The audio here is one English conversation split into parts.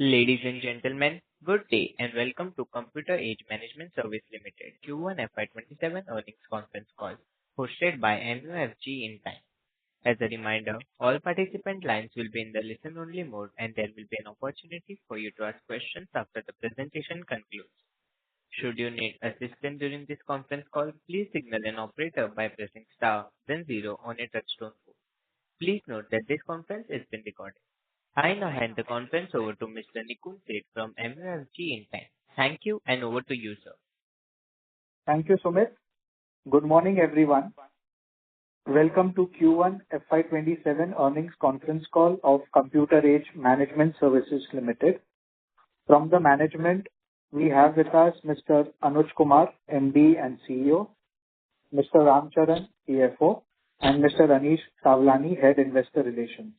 Ladies and gentlemen, good day and welcome to Computer Age Management Service Limited Q1 FY27 Earnings Conference Call hosted by MUFG in time. As a reminder, all participant lines will be in the listen-only mode and there will be an opportunity for you to ask questions after the presentation concludes. Should you need assistance during this conference call, please signal an operator by pressing star then zero on a touchtone phone. Please note that this conference is being recorded. I now hand the conference over to Mr. Nikun Seth from MUFG in time. Thank you and over to you, sir. Thank you, Sumit. Good morning, everyone. Welcome to Q1 FY27 Earnings Conference Call of Computer Age Management Services Limited. From the management, we have with us Mr. Anuj Kumar, MD and CEO, Mr. Ramcharan, CFO, and Mr. Anish Savlani, Head Investor Relations.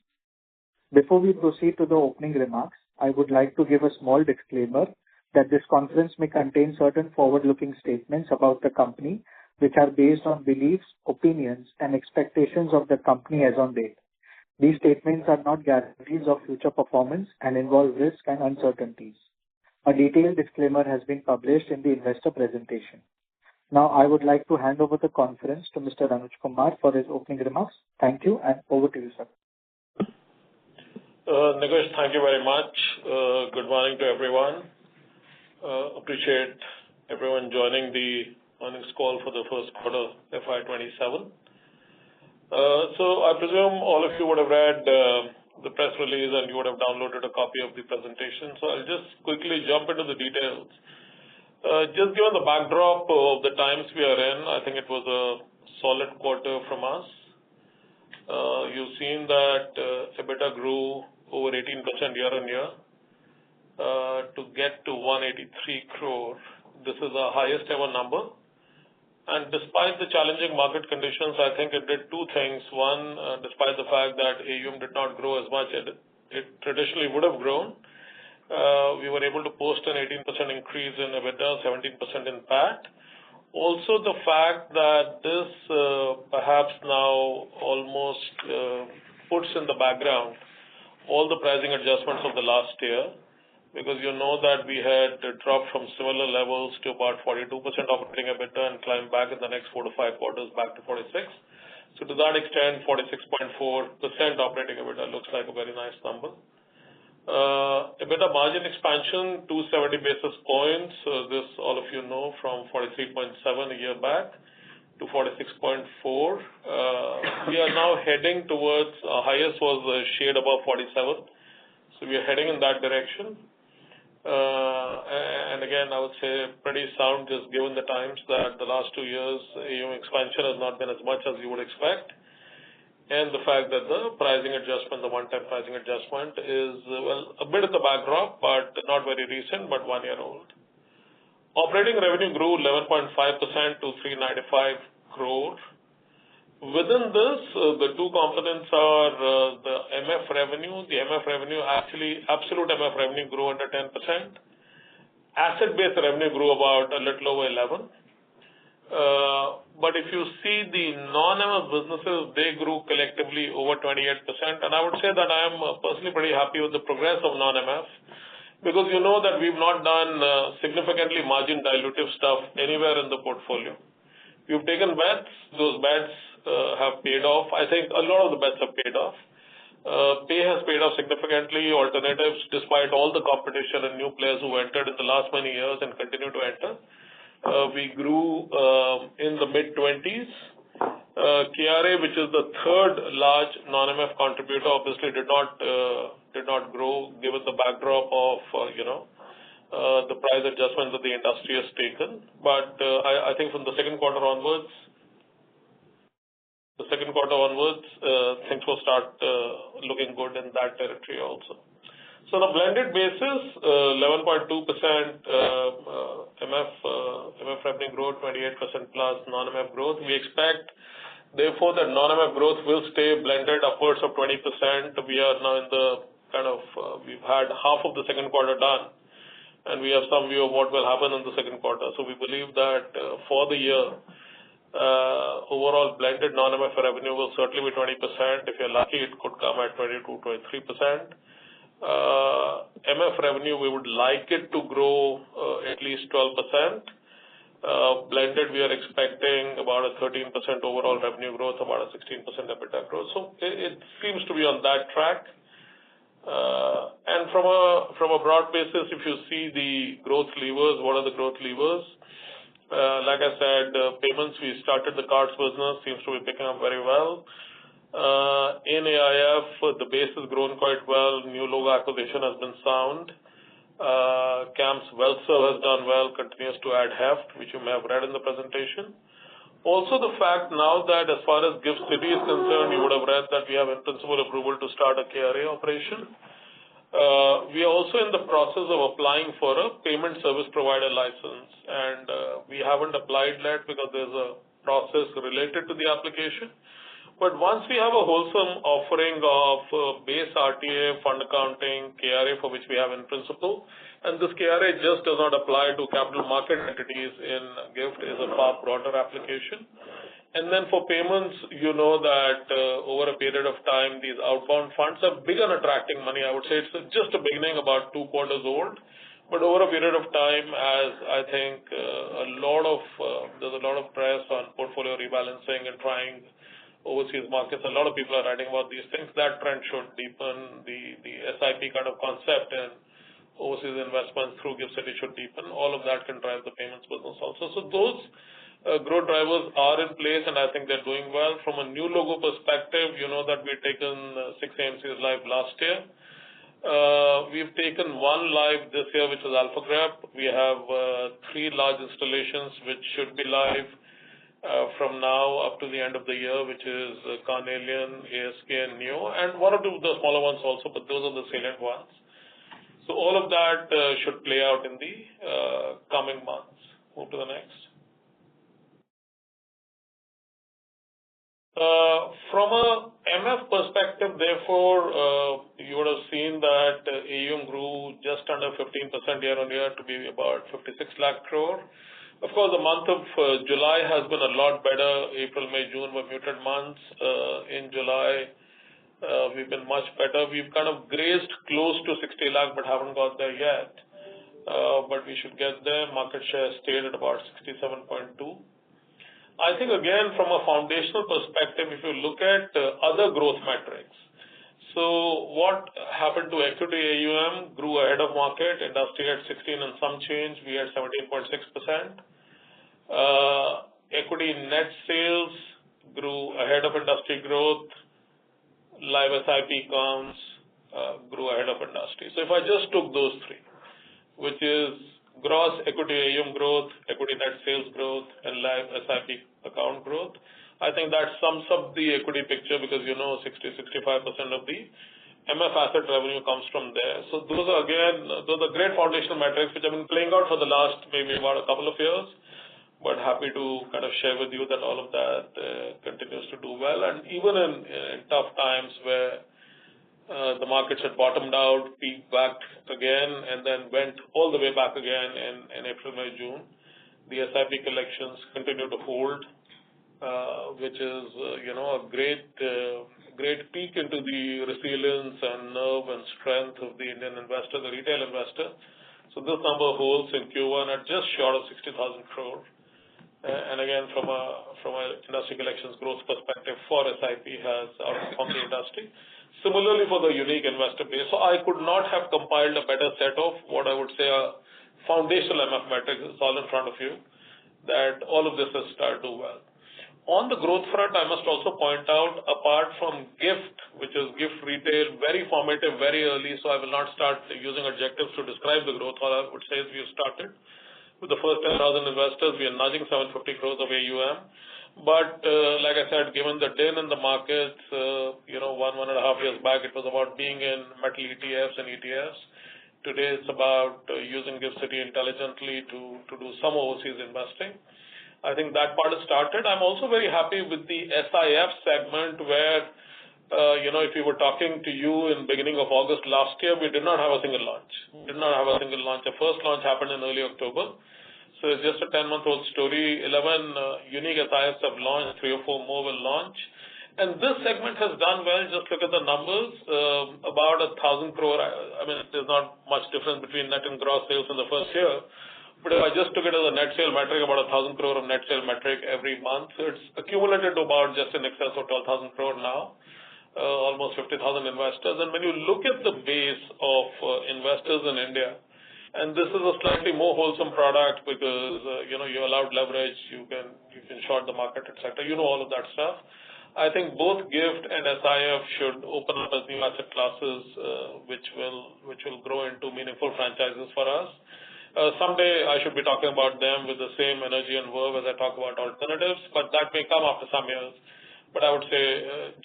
Before we proceed to the opening remarks, I would like to give a small disclaimer that this conference may contain certain forward-looking statements about the company which are based on beliefs, opinions, and expectations of the company as on date. These statements are not guarantees of future performance and involve risks and uncertainties. A detailed disclaimer has been published in the investor presentation. Now, I would like to hand over the conference to Mr. Anuj Kumar for his opening remarks. Thank you, and over to you, sir. Nikesh, thank you very much. Good morning to everyone. Appreciate everyone joining the earnings call for the first quarter FY27. So I presume all of you would have read the press release and you would have downloaded a copy of the presentation. So I'll just quickly jump into the details. Just given the backdrop of the times we are in, I think it was a solid quarter from us. You've seen that EBITDA grew over 18% year-on-year to get to 183 crore. This is our highest ever number. And despite the challenging market conditions, I think it did two things. One, despite the fact that AUM did not grow as much as it traditionally would have grown, we were able to post an 18% increase in EBITDA, 17% in PAT. Also the fact that this perhaps now almost puts in the background all the pricing adjustments of the last year, because you know that we had dropped from similar levels to about 42% operating EBITDA and climbed back in the next 4 to 5 quarters back to 46. So to that extent, 46.4% operating EBITDA looks like a very nice number. EBITDA margin expansion, 270 basis points. This all of you know from 43.7 a year back to 46.4. We are now heading towards, highest was a shade above 47. So we are heading in that direction. And again, I would say pretty sound just given the times that the last 2 years AUM expansion has not been as much as you would expect. And the fact that the pricing adjustment, the one-time pricing adjustment is, well, a bit of the backdrop, but not very recent, but 1 year old. Operating revenue grew 11.5% to 395 crore. Within this, the two components are the MF revenue. The MF revenue actually, absolute MF revenue grew under 10%. Asset-based revenue grew about a little over 11%. But if you see the non-MF businesses, they grew collectively over 28%. And I would say that I am personally pretty happy with the progress of non-MF, because you know that we've not done significantly margin dilutive stuff anywhere in the portfolio. We've taken bets. Those bets have paid off. I think a lot of the bets have paid off. Pay has paid off significantly. Alternatives, despite all the competition and new players who entered in the last many years and continue to enter, we grew in the mid-20s. KRA, which is the third large non-MF contributor, obviously did not grow given the backdrop of the price adjustments that the industry has taken. But I think from the second quarter onwards, things will start looking good in that territory also. So on a blended basis, 11.2% MF revenue growth, 28% plus non-MF growth. We expect, therefore, that non-MF growth will stay blended upwards of 20%. We are now in the we've had half of the second quarter done, and we have some view of what will happen in the second quarter. So we believe that for the year, overall blended non-MF revenue will certainly be 20%. If you're lucky, it could come at 22, 23%. MF revenue, we would like it to grow at least 12%. Blended, we are expecting about a 13% overall revenue growth, about a 16% EBITDA growth. So it seems to be on that track. And from a broad basis, if you see the growth levers, what are the growth levers? Like I said, payments, we started the cards business, seems to be picking up very well. In AIF, the base has grown quite well. New logo acquisition has been sound. CAMS WealthServ has done well, continues to add heft, which you may have read in the presentation. Also, the fact now that as far as GIFT City is concerned, you would have read that we have in principle approval to start a KRA operation. We are also in the process of applying for a payment service provider license, and we haven't applied yet because there's a process related to the application. But once we have a wholesome offering of base RTA, fund accounting, KRA, for which we have in principle, and this KRA just does not apply to capital market entities in GIFT, is a far broader application. And then for payments, you know that over a period of time, these outbound funds have begun attracting money. I would say it's just a beginning, about 2 quarters old. But over a period of time, as I think there's a lot of press on portfolio rebalancing and trying overseas markets, a lot of people are writing about these things. That trend should deepen. The SIP kind of concept and overseas investments through GIFT City should deepen. All of that can drive the payments business also. So those growth drivers are in place, and I think they're doing well. From a new logo perspective, you know that we've taken 6 AMCs live last year. We've taken 1 live this year, which was AlphaGrep. We have 3 large installations which should be live from now up to the end of the year, which is Carnelian, ASK, and Neo, and 1 or 2 of the smaller ones also, but those are the salient ones. So all of that should play out in the coming months. Move to the next. From a MF perspective, therefore, you would have seen that AUM grew just under 15% year-on-year to be about 56 lakh crore. Of course, the month of July has been a lot better. April, May, June were muted months. In July, we've been much better. We've kind of grazed close to 60 lakh, but haven't got there yet. But we should get there. Market share stayed at about 67.2. I think, again, from a foundational perspective, if you look at other growth metrics, so what happened to equity AUM grew ahead of market, industry at 16 and some change, we had 17.6%. Equity net sales grew ahead of industry growth. Live SIP counts grew ahead of industry. So if I just took those 3, which is gross equity AUM growth, equity net sales growth, and live SIP account growth, I think that sums up the equity picture, because 60-65% of the MF asset revenue comes from there. So those are great foundational metrics which have been playing out for the last maybe about a couple of years, but happy to kind of share with you that all of that continues to do well. And even in tough times where the markets had bottomed out, peaked back again, and then went all the way back again in April, May, June, the SIP collections continue to hold, which is a great peek into the resilience and nerve and strength of the Indian investor, the retail investor. So this number holds in Q1 at just short of 60,000 crore. And again, from a industry collections growth perspective, for SIP has outperformed the industry. Similarly for the unique investor base. So I could not have compiled a better set of what I would say are foundational MF metrics. It's all in front of you, that all of this has started to do well. On the growth front, I must also point out, apart from GIFT, which is GIFT Retail, very formative, very early, so I will not start using adjectives to describe the growth. All I would say is we have started with the first 10,000 investors. We are nudging 750 crores of AUM. But like I said, given the din in the markets, 1.5 years back, it was about being in metal ETFs and ETFs. Today, it's about using GIFT City intelligently to do some overseas investing. I think that part has started. I'm also very happy with the SIF segment where, if we were talking to you in beginning of August last year, we did not have a single launch. The first launch happened in early October. So it's just a 10-month-old story. 11 unique SIFs have launched, 3 or 4 more will launch. And this segment has done well. Just look at the numbers, about 1,000 crore. I mean, there's not much difference between net and gross sales in the first year. But if I just took it as a net sale metric, about 1,000 crore of net sale metric every month, it's accumulated to about just in excess of 12,000 crore now, almost 50,000 investors. And when you look at the base of investors in India, and this is a slightly more wholesome product because you're allowed leverage, you can short the market, etc. You know all of that stuff. I think both GIFT and SIF should open up as new asset classes, which will grow into meaningful franchises for us. Someday I should be talking about them with the same energy and verve as I talk about alternatives, but that may come after some years. But I would say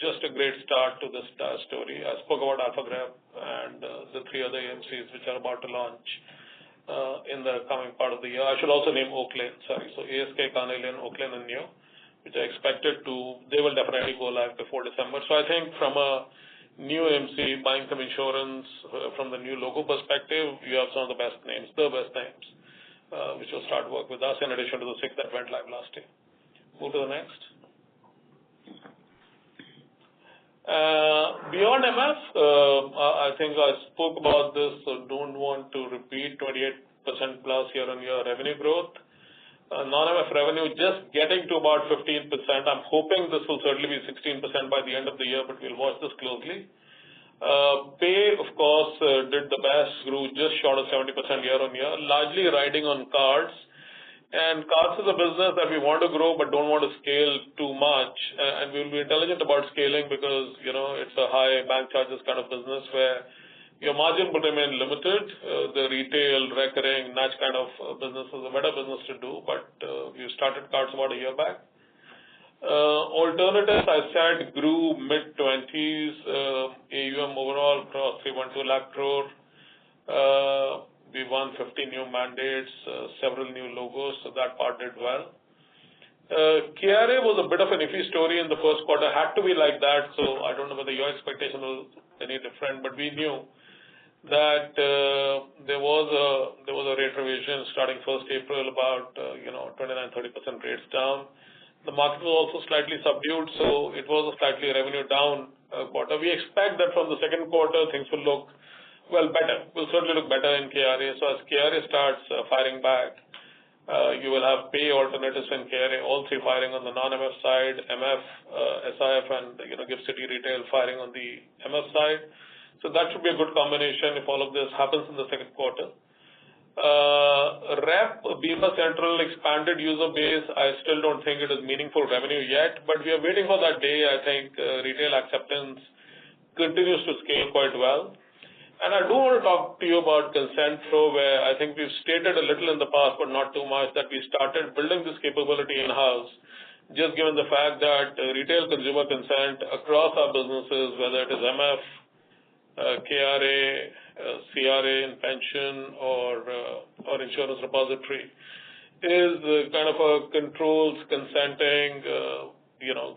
just a great start to this story. I spoke about AlphaGraph and the three other AMCs which are about to launch in the coming part of the year. I should also name Oaklane, sorry. So ASK, Carnelian, Oaklane, and Neo, which I expected they will definitely go live before December. So I think from a new AMC, buying some insurance from the new logo perspective, you have some of the best names, which will start work with us in addition to the 6 that went live last year. Move to the next. Beyond MF, I think I spoke about this, so don't want to repeat 28% plus year-on-year revenue growth. Non-MF revenue just getting to about 15%. I'm hoping this will certainly be 16% by the end of the year, but we'll watch this closely. Pay, of course, did the best, grew just short of 70% year-on-year, largely riding on cards. And cards is a business that we want to grow but don't want to scale too much. And we'll be intelligent about scaling because, it's a high bank charges kind of business where your margin will remain limited. The retail, recurring, niche kind of business is a better business to do, but we started cards about a year back. Alternatives, I said, grew mid-20s, AUM overall across 3.2 lakh crore. We won 50 new mandates, several new logos, so that part did well. KRA was a bit of an iffy story in the first quarter, had to be like that, so I don't know whether your expectation was any different, but we knew that there was a rate revision starting 1st April, about 29-30% rates down. The market was also slightly subdued, so it was a slightly revenue down quarter. We expect that from the second quarter, things will look better. Will certainly look better in KRA. So as KRA starts firing back, you will have pay alternatives in KRA, all three firing on the non-MF side, MF, SIF, and GIFT City Retail firing on the MF side. So that should be a good combination if all of this happens in the second quarter. Rep, Bima Central expanded user base. I still don't think it is meaningful revenue yet, but we are waiting for that day. I think retail acceptance continues to scale quite well. And I do want to talk to you about consent flow, where I think we've stated a little in the past, but not too much, that we started building this capability in-house, just given the fact that retail consumer consent across our businesses, whether it is MF, KRA, CRA in pension, or insurance repository, is kind of a controls consenting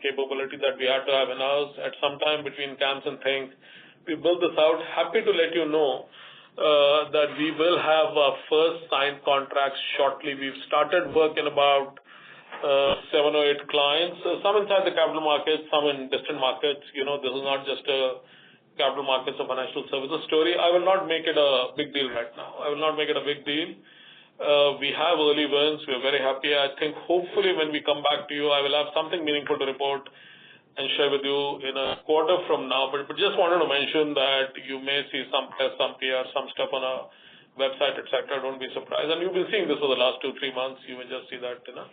capability that we had to have in-house. At some time between CAMS and Think, we built this out. Happy to let you know that we will have our first signed contracts shortly. We've started work in about 7 or 8 clients, some inside the capital markets, some in distant markets. This is not just a capital markets or financial services story. I will not make it a big deal right now. We have early wins. We are very happy. I think hopefully when we come back to you, I will have something meaningful to report and share with you in a quarter from now. But just wanted to mention that you may see some press, some PR, some stuff on our website, etc. Don't be surprised. And you've been seeing this for the last 2-3 months. You may just see that in a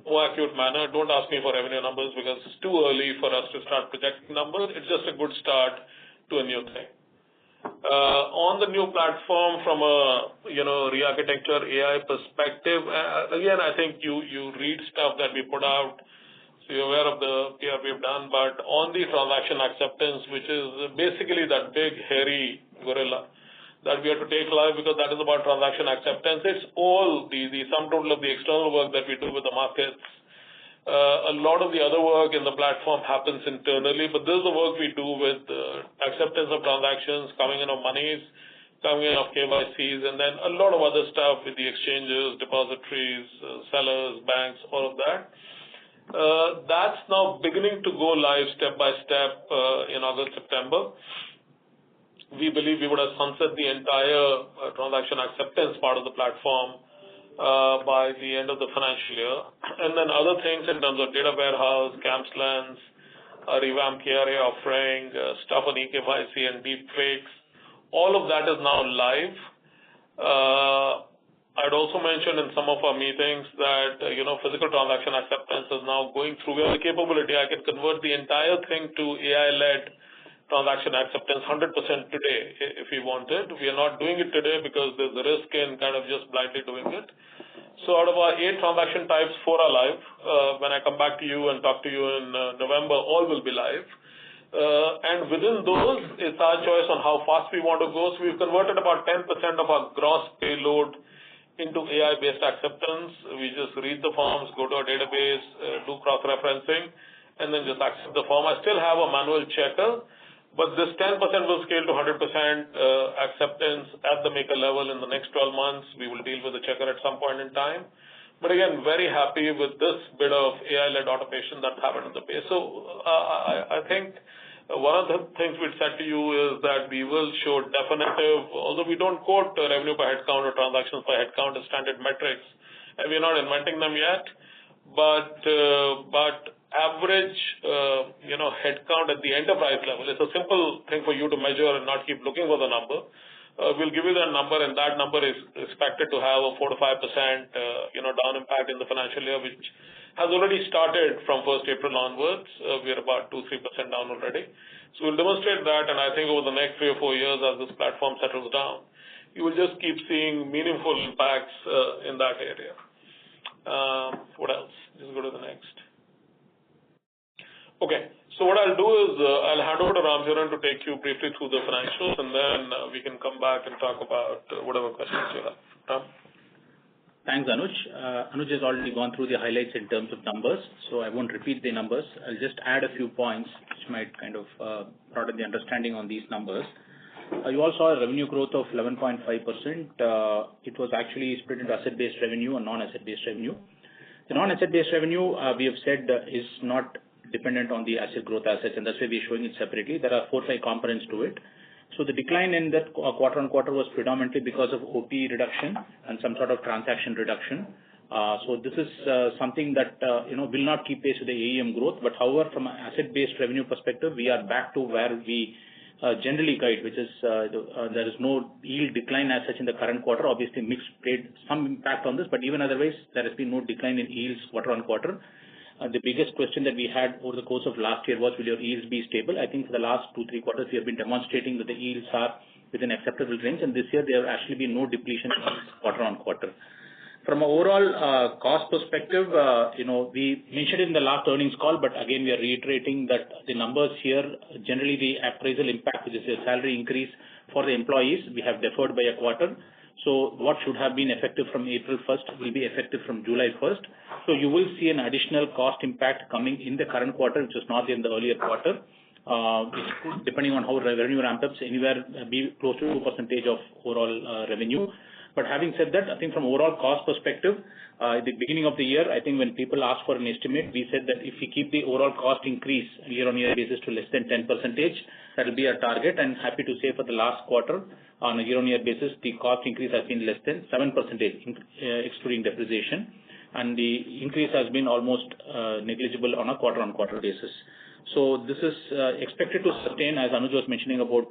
more acute manner. Don't ask me for revenue numbers because it's too early for us to start projecting numbers. It's just a good start to a new thing. On the new platform from a re-architecture AI perspective, again, I think you read stuff that we put out. You're aware of the PR we've done, but on the transaction acceptance, which is basically that big, hairy gorilla that we have to take live because that is about transaction acceptance. It's all the sum total of the external work that we do with the markets. A lot of the other work in the platform happens internally, but this is the work we do with acceptance of transactions, coming in of monies, coming in of KYCs, and then a lot of other stuff with the exchanges, depositories, sellers, banks, all of that. That's now beginning to go live step by step in August, September. We believe we would have sunset the entire transaction acceptance part of the platform by the end of the financial year. And then other things in terms of data warehouse, CAMSLens, revamped KRA offering, stuff on eKYC and deepfakes, all of that is now live. I'd also mentioned in some of our meetings that, physical transaction acceptance is now going through. We have the capability. I can convert the entire thing to AI-led transaction acceptance 100% today if we wanted. We are not doing it today because there's a risk in kind of just blindly doing it. So out of our 8 transaction types, 4 are live. When I come back to you and talk to you in November, all will be live. And within those, it's our choice on how fast we want to go. So we've converted about 10% of our gross payload into AI-based acceptance. We just read the forms, go to our database, do cross-referencing, and then just accept the form. I still have a manual checker, but this 10% will scale to 100% acceptance at the maker level in the next 12 months. We will deal with the checker at some point in time. But again, very happy with this bit of AI-led automation that's happened in the base. So I think one of the things we'd said to you is that we will show definitive, although we don't quote revenue per headcount or transactions per headcount as standard metrics, and we're not inventing them yet, but average, headcount at the enterprise level, it's a simple thing for you to measure and not keep looking for the number. We'll give you that number, and that number is expected to have a 4 to 5%, down impact in the financial year, which has already started from 1st April onwards. We are about 2-3% down already. So we'll demonstrate that, and I think over the next 3 or 4 years, as this platform settles down, you will just keep seeing meaningful impacts in that area. What else? Just go to the next. Okay. So what I'll do is I'll hand over to Ramcharan to take you briefly through the financials, and then we can come back and talk about whatever questions you have. Ram? Thanks, Anuj. Anuj has already gone through the highlights in terms of numbers, so I won't repeat the numbers. I'll just add a few points which might kind of broaden the understanding on these numbers. You all saw a revenue growth of 11.5%. It was actually split into asset-based revenue and non-asset-based revenue. The non-asset-based revenue, we have said, is not dependent on the asset growth assets, and that's why we're showing it separately. There are 4 or 5 components to it. So the decline in that quarter-on-quarter was predominantly because of OP reduction and some sort of transaction reduction. So this is something that will not keep pace with the AEM growth. But however, from an asset-based revenue perspective, we are back to where we generally guide, which is there is no yield decline as such in the current quarter. Obviously, mix played some impact on this, but even otherwise, there has been no decline in yields quarter-on-quarter. The biggest question that we had over the course of last year was, will your yields be stable? I think for the last 2-3 quarters, we have been demonstrating that the yields are within acceptable range, and this year there have actually been no depletion quarter-on-quarter. From an overall cost perspective, we mentioned it in the last earnings call, but again, we are reiterating that the numbers here, generally the appraisal impact, which is a salary increase for the employees, we have deferred by a quarter. So what should have been effective from April 1st will be effective from July 1st. So you will see an additional cost impact coming in the current quarter, which was not in the earlier quarter. Which could, depending on how revenue ramp ups, anywhere be close to 2% of overall revenue. But having said that, I think from overall cost perspective, at the beginning of the year, I think when people asked for an estimate, we said that if we keep the overall cost increase year-on-year basis to less than 10%, that will be our target. And happy to say for the last quarter, on a year-on-year basis, the cost increase has been less than 7%, excluding depreciation. And the increase has been almost negligible on a quarter-on-quarter basis. So this is expected to sustain, as Anuj was mentioning about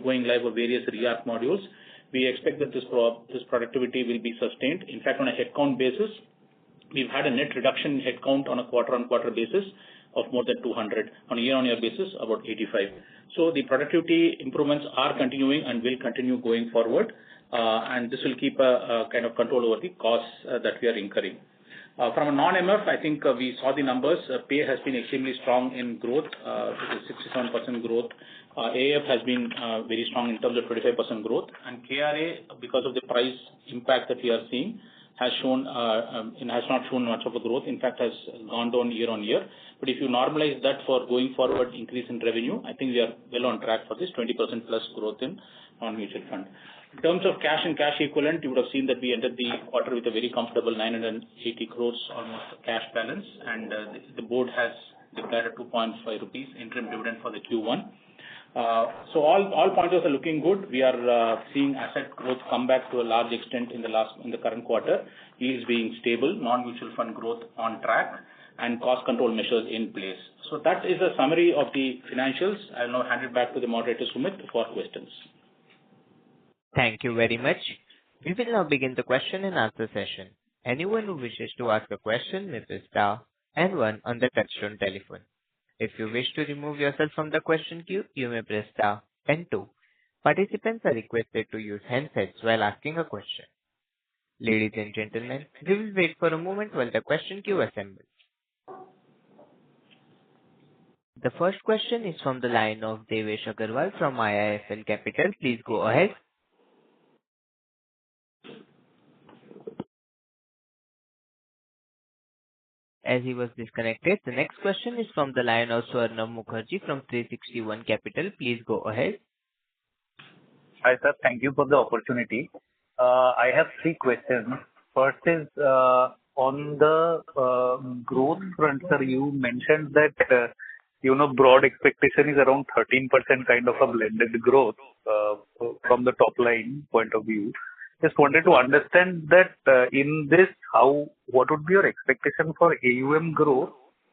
going live with various re-app modules. We expect that this productivity will be sustained. In fact, on a headcount basis, we've had a net reduction in headcount on a quarter-on-quarter basis of more than 200. On a year-on-year basis, about 85. So the productivity improvements are continuing and will continue going forward. And this will keep a kind of control over the costs that we are incurring. From a non-MF, I think we saw the numbers. Pay has been extremely strong in growth, which is 67% growth. AF has been very strong in terms of 25% growth. And KRA, because of the price impact that we are seeing, has not shown much of a growth. In fact, has gone down year-on-year. But if you normalize that for going forward increase in revenue, I think we are well on track for this 20% plus growth in non-mutual fund. In terms of cash and cash equivalent, you would have seen that we ended the quarter with a very comfortable 980 crores almost cash balance, and the board has declared a 2.5 rupees interim dividend for the Q1. So all pointers are looking good. We are seeing asset growth come back to a large extent in the current quarter. Yields being stable, non-mutual fund growth on track, and cost control measures in place. So that is a summary of the financials. I'll now hand it back to the moderator, Sumit, for questions. Thank you very much. We will now begin the question and answer session. Anyone who wishes to ask a question may press star and one on the touchtone telephone. If you wish to remove yourself from the question queue, you may press star and two. Participants are requested to use handsets while asking a question. Ladies and gentlemen, we will wait for a moment while the question queue assembles. The first question is from the line of Devesh Agarwal from IIFL Capital. Please go ahead. As he was disconnected, the next question is from the line of Swarnab Mukherjee from 360 ONE Capital. Please go ahead. Hi, sir. Thank you for the opportunity. I have three questions. First is on the growth front, sir. You mentioned that broad expectation is around 13% kind of a blended growth from the top line point of view. Just wanted to understand that in this, what would be your expectation for AUM growth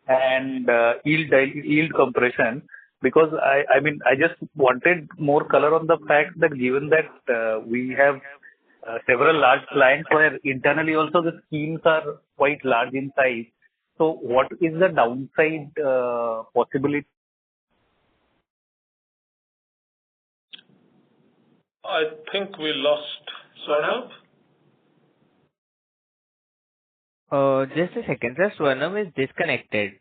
and yield compression? Because I just wanted more color on the fact that given that we have several large clients where internally also the schemes are quite large in size. So what is the downside possibility? I think we lost Swarnab. Just a second, sir. Swarnab is disconnected.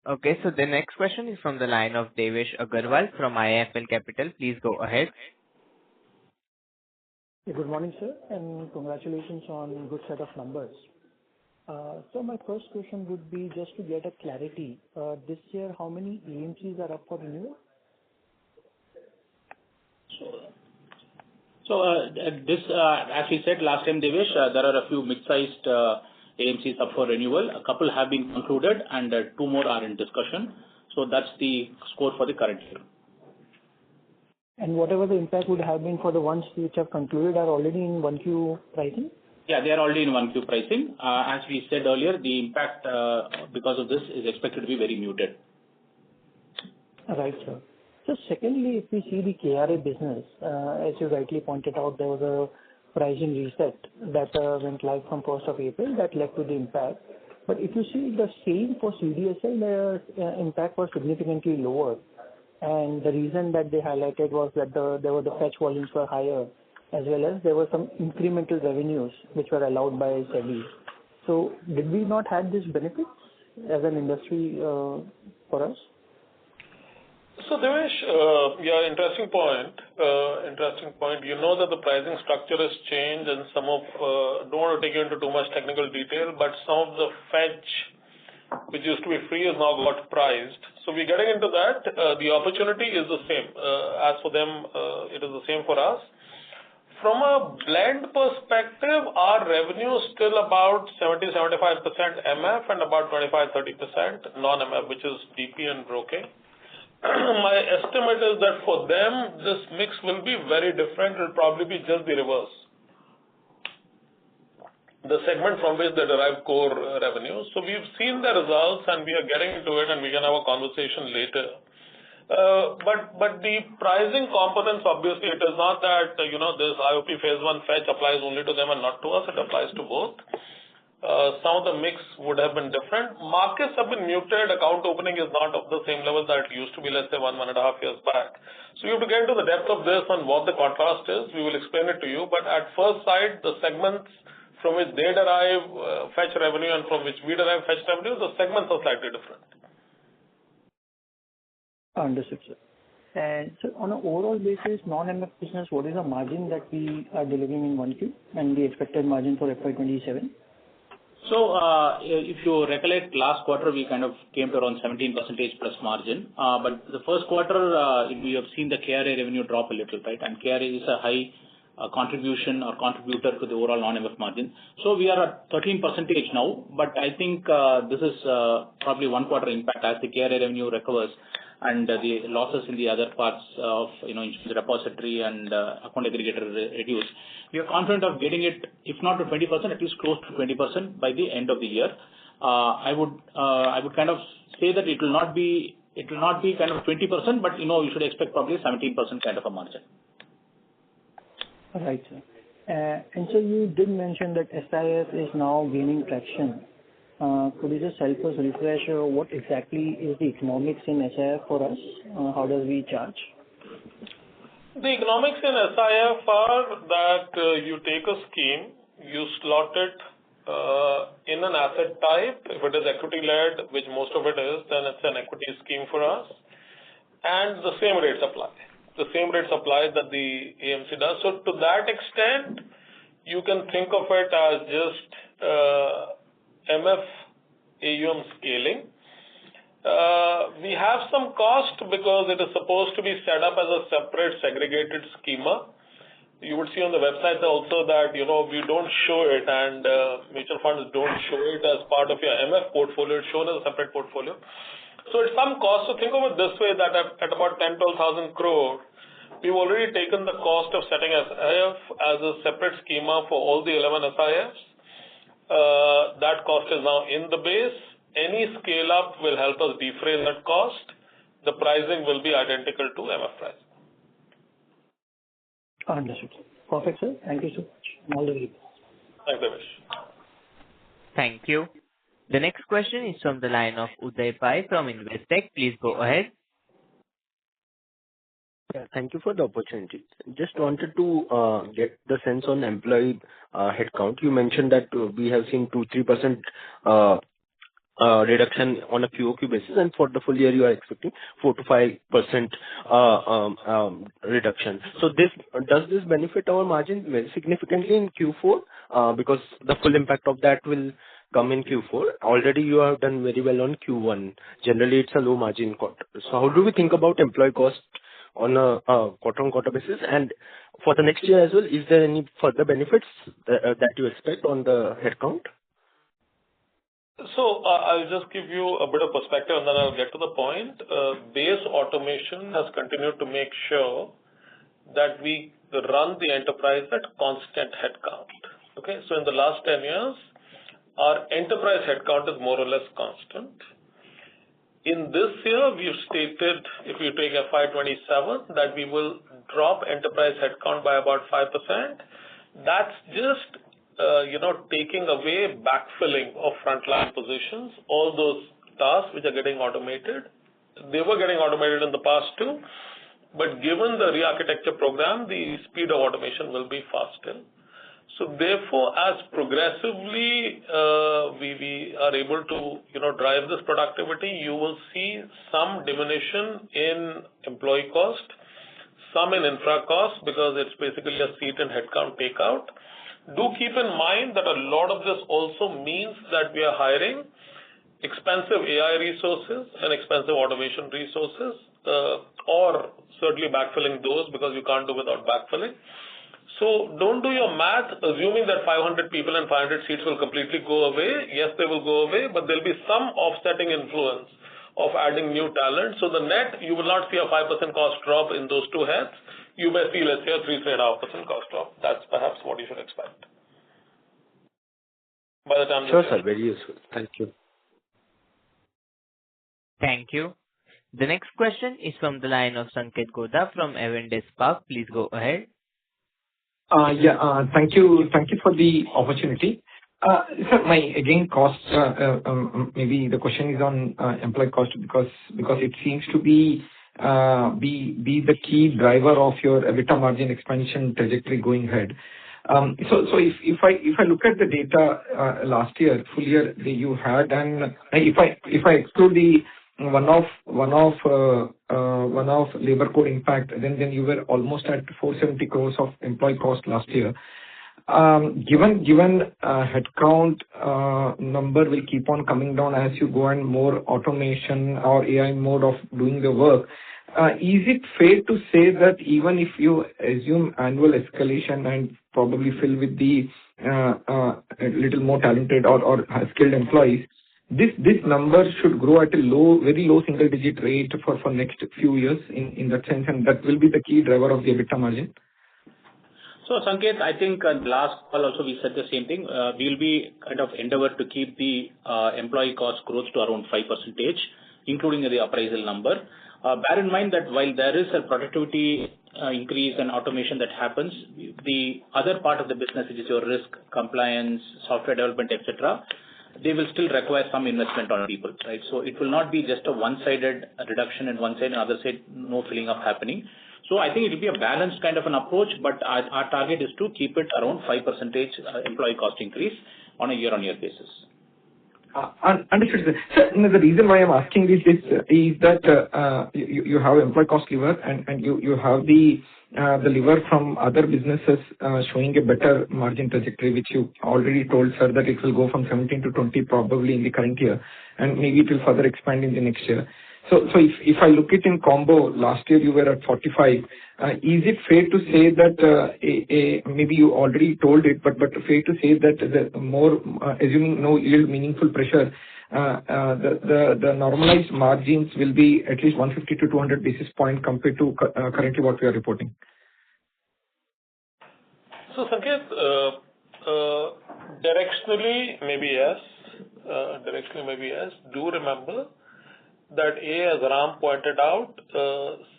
Okay, so the next question is from the line of Devesh Agarwal from IIFL Capital. Please go ahead. Good morning, sir, and congratulations on good set of numbers. So my first question would be just to get a clarity. This year, how many AMCs are up for renewal? So this, as we said last time, Devesh, there are a few mid-sized AMCs up for renewal. A couple have been concluded, and two more are in discussion. So that's the score for the current year. And whatever the impact would have been for the ones which have concluded are already in 1Q pricing? Yeah, they are already in 1Q pricing. As we said earlier, the impact because of this is expected to be very muted. Right, sir. So secondly, if we see the KRA business, as you rightly pointed out, there was a pricing reset that went live from 1st of April that led to the impact. But if you see the same for CDSL, the impact was significantly lower. And the reason that they highlighted was that the fetch volumes were higher, as well as there were some incremental revenues which were allowed by SEBI. So did we not have this benefit as an industry for us? So Devesh, yeah, interesting point. You know that the pricing structure has changed, and some of don't want to take you into too much technical detail, but some of the fetch which used to be free is now got priced. So we're getting into that. The opportunity is the same. As for them, it is the same for us. From a blend perspective, our revenue is still about 70-75% MF and about 25-30% non-MF, which is DP and broking. My estimate is that for them, this mix will be very different. It will probably be just the reverse. The segment from which they derive core revenue. So we've seen the results and we are getting into it, and we can have a conversation later. But the pricing components, obviously, it is not that, this IOP phase 1 fetch applies only to them and not to us. It applies to both. Some of the mix would have been different. Markets have been muted. Account opening is not of the same level that it used to be, let's say, 1.5 years back. So you have to get into the depth of this and what the contrast is. We will explain it to you. But at first sight, the segments from which they derive fetch revenue and from which we derive fetch revenue, the segments are slightly different. Understood, sir. And so on an overall basis, non-MF business, what is the margin that we are delivering in 1Q and the expected margin for FY27? So, if you recollect, last quarter, we kind of came to around 17% plus margin. But the first quarter, we have seen the KRA revenue drop a little, right? And KRA is a high contribution or contributor to the overall non-MF margin. So we are at 13% now, but I think this is probably one quarter impact as the KRA revenue recovers and the losses in the other parts of, insurance repository and account aggregator reduce. We are confident of getting it, if not to 20%, at least close to 20% by the end of the year. I would kind of say that it will not be kind of 20%, but you should expect probably 17% kind of a margin. Right, sir. And so you did mention that SIF is now gaining traction. Could you just help us refresh what exactly is the economics in SIF for us? How does we charge? The economics in SIF are that you take a scheme, you slot it in an asset type. If it is equity-led, which most of it is, then it's an equity scheme for us. And the same rates apply. The same rates apply that the AMC does. So to that extent, you can think of it as just MF AUM scaling. We have some cost because it is supposed to be set up as a separate segregated schema. You would see on the website also that, we don't show it and mutual funds don't show it as part of your MF portfolio. It's shown as a separate portfolio. So it's some cost. So think of it this way, that at about 10,000-12,000 crore, we've already taken the cost of setting SIF as a separate schema for all the 11 SIFs. That cost is now in the base. Any scale up will help us defray that cost. The pricing will be identical to MF price. Understood. Perfect, sir. Thank you so much. All the way. Thanks, Devesh. Thank you. The next question is from the line of Uday Pai from Investec. Please go ahead. Yeah, thank you for the opportunity. Just wanted to get the sense on employee headcount. You mentioned that we have seen 2-3% reduction on a QOQ basis, and for the full year, you are expecting 4-5% reduction. So does this benefit our margin very significantly in Q4? Because the full impact of that will come in Q4. Already you have done very well on Q1. Generally, it's a low margin quarter. So how do we think about employee cost on a quarter-on-quarter basis? And for the next year as well, is there any further benefits that you expect on the headcount? So I'll just give you a bit of perspective and then I'll get to the point. Base automation has continued to make sure that we run the enterprise at constant headcount. Okay, so in the last 10 years, our enterprise headcount is more or less constant. In this year, we've stated, if you take FY27, that we will drop enterprise headcount by about 5%. That's just taking away backfilling of frontline positions, all those tasks which are getting automated. They were getting automated in the past too, but given the re-architecture program, the speed of automation will be faster. So therefore, as progressively we are able to drive this productivity, you will see some diminution in employee cost, some in infra cost, because it's basically a seat and headcount takeout. Do keep in mind that a lot of this also means that we are hiring expensive AI resources and expensive automation resources, or certainly backfilling those because you can't do without backfilling. So don't do your math assuming that 500 people and 500 seats will completely go away. Yes, they will go away, but there'll be some offsetting influence of adding new talent. So the net, you will not see a 5% cost drop in those two heads. You may see, let's say, a 3.5% cost drop. That's perhaps what you should expect. By the time. Sure, sir. Very useful. Thank you. Thank you. The next question is from the line of Sanket Godha from Avendus Spark. Please go ahead. Thank you. Thank you for the opportunity. Sir, cost, maybe the question is on employee cost because it seems to be the key driver of your EBITDA margin expansion trajectory going ahead. So if I look at the data last year, full year you had, and if I exclude the one-off labor code impact, then you were almost at 470 crores of employee cost last year. Given headcount number will keep on coming down as you go and more automation or AI mode of doing the work, is it fair to say that even if you assume annual escalation and probably fill with the a little more talented or skilled employees, this number should grow at a very low single digit rate for next few years in that sense, and that will be the key driver of the EBITDA margin? So, Sanket, I think last call also we said the same thing. We will be kind of endeavor to keep the employee cost growth to around 5%, including the appraisal number. Bear in mind that while there is a productivity increase and automation that happens, the other part of the business, which is your risk, compliance, software development, etc., they will still require some investment on people, right? So it will not be just a one-sided reduction in one side and other side, no filling up happening. So I think it will be a balanced kind of an approach, but our target is to keep it around 5% employee cost increase on a year-on-year basis. Understood, sir. So, the reason why I'm asking this is that you have employee cost lever and you have the lever from other businesses showing a better margin trajectory, which you already told, sir, that it will go from 17 to 20 probably in the current year, and maybe it will further expand in the next year. So if I look it in combo, last year you were at 45. Is it fair to say that maybe you already told it, but fair to say that the more assuming no yield meaningful pressure, the normalized margins will be at least 150 to 200 basis point compared to currently what we are reporting? So, Sanket, directionally, maybe yes. Do remember that as Ram pointed out,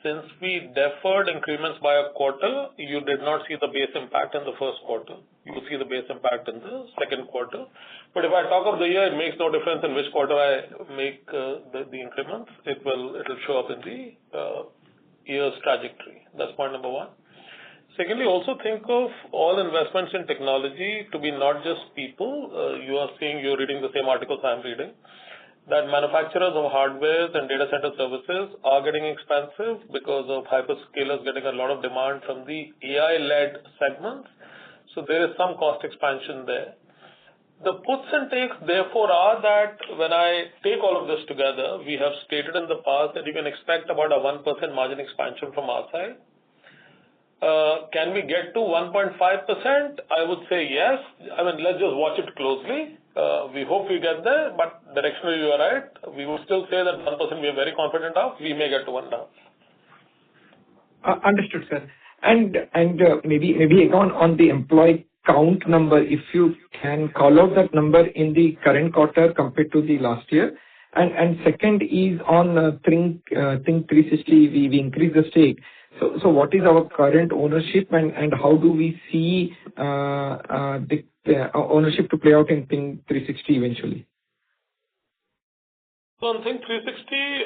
since we deferred increments by a quarter, you did not see the base impact in the first quarter. You will see the base impact in the second quarter. But if I talk of the year, it makes no difference in which quarter I make the increments. It will show up in the year's trajectory. That's point number one. Secondly, also think of all investments in technology to be not just people. You're reading the same articles I'm reading, that manufacturers of hardware and data center services are getting expensive because of hyperscalers getting a lot of demand from the AI-led segments. So there is some cost expansion there. The puts and takes, therefore, are that when I take all of this together, we have stated in the past that you can expect about a 1% margin expansion from our side. Can we get to 1.5%? I would say yes. I mean, let's just watch it closely. We hope we get there, but directionally you are right. We would still say that 1% we are very confident of. We may get to 1.5%. Understood, sir. And maybe again on the employee count number, if you can call out that number in the current quarter compared to the last year. And second is on Think 360, we increased the stake. So what is our current ownership and how do we see the ownership to play out in Think 360 eventually? So on Think 360,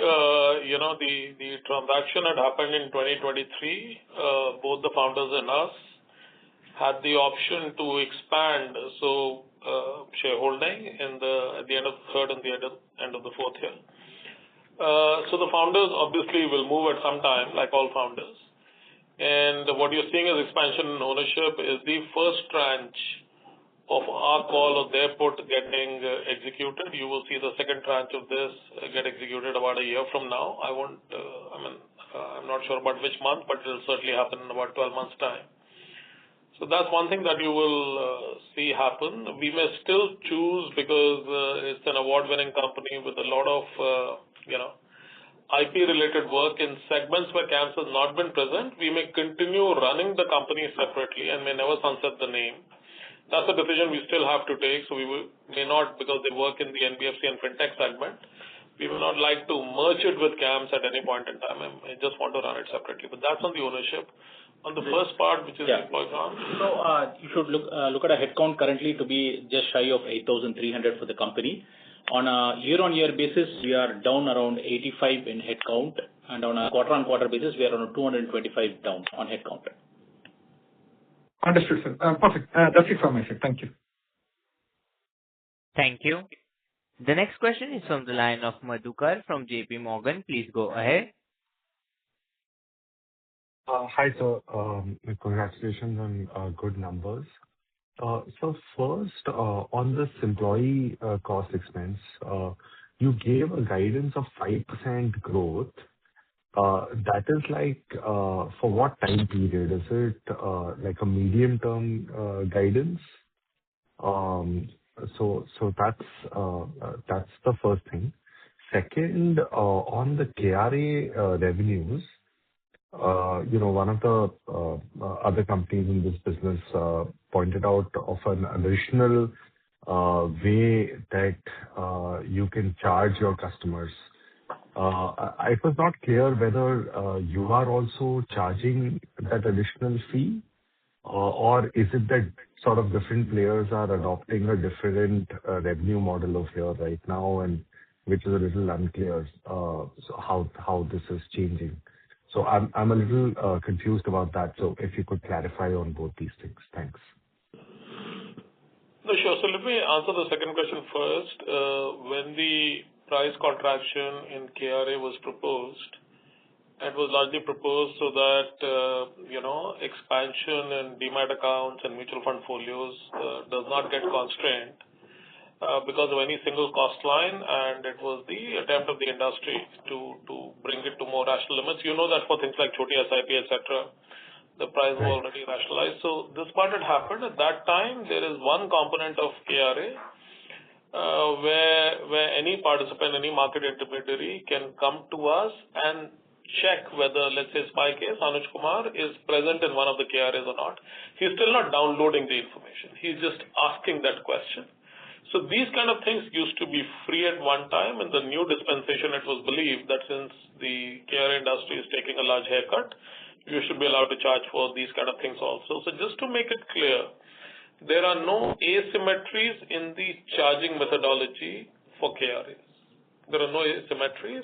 the transaction had happened in 2023. Both the founders and us had the option to expand shareholding at the end of the third and the end of the fourth year. So the founders obviously will move at some time, like all founders. And what you're seeing as expansion in ownership is the first tranche of our call of their put getting executed. You will see the second tranche of this get executed about a year from now. I'm not sure about which month, but it will certainly happen in about 12 months' time. So that's one thing that you will see happen. We may still choose, because it's an award-winning company with a lot of IP-related work in segments where CAMS has not been present, we may continue running the company separately and may never sunset the name. That's a decision we still have to take. So we may not, because they work in the NBFC and fintech segment, we will not like to merge it with CAMS at any point in time. I just want to run it separately. But that's on the ownership. On the first part, which is employee count. So you should look at a headcount currently to be just shy of 8,300 for the company. On a year-on-year basis, we are down around 85 in headcount, and on a quarter-on-quarter basis, we are on a 225 down on headcount. Understood, sir. Perfect. That's it from my side. Thank you. Thank you. The next question is from the line of Madhukar from JP Morgan. Please go ahead. Hi, sir. Congratulations on good numbers. So first, on this employee cost expense, you gave a guidance of 5% growth. That is like, for what time period? Is it like a medium-term guidance? So that's the first thing. Second, on the KRA revenues, one of the other companies in this business pointed out of an additional way that you can charge your customers. It was not clear whether you are also charging that additional fee, or is it that sort of different players are adopting a different revenue model over here right now, and which is a little unclear, so how this is changing. So I'm a little confused about that. So if you could clarify on both these things. Thanks. No, sure. So let me answer the second question first. When the price contraction in KRA was proposed, it was largely proposed so that, expansion in demat accounts and mutual fund folios does not get constrained because of any single cost line, and it was the attempt of the industry to bring it to more rational limits. You know that for things like Choti SIP, etc., the price was already rationalized. So this part had happened. At that time, there is one component of KRA where any participant, any market intermediary can come to us and check whether, let's say, SPY case, Anuj Kumar is present in one of the KRAs or not. He's still not downloading the information. He's just asking that question. So these kind of things used to be free at one time. In the new dispensation, it was believed that since the KRA industry is taking a large haircut, you should be allowed to charge for these kind of things also. So just to make it clear, there are no asymmetries in the charging methodology for KRAs. There are no asymmetries.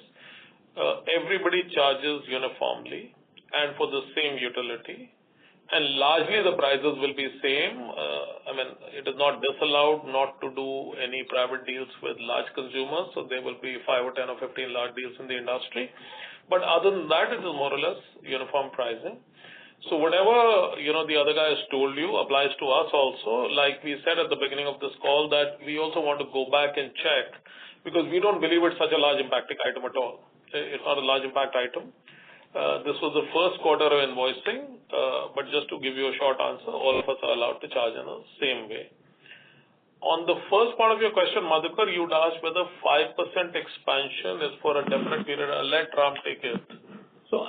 Everybody charges uniformly and for the same utility, and largely the prices will be same. It is not disallowed not to do any private deals with large consumers, so there will be 5 or 10 or 15 large deals in the industry. But other than that, it is more or less uniform pricing. So whatever the other guy has told you applies to us also. Like we said at the beginning of this call, that we also want to go back and check, because we don't believe it's such a large impacting item at all. It's not a large impact item. This was the first quarter of invoicing, but just to give you a short answer, all of us are allowed to charge in the same way. On the first part of your question, Madhukar, you'd asked whether 5% expansion is for a definite period. I'll let Ram take it. So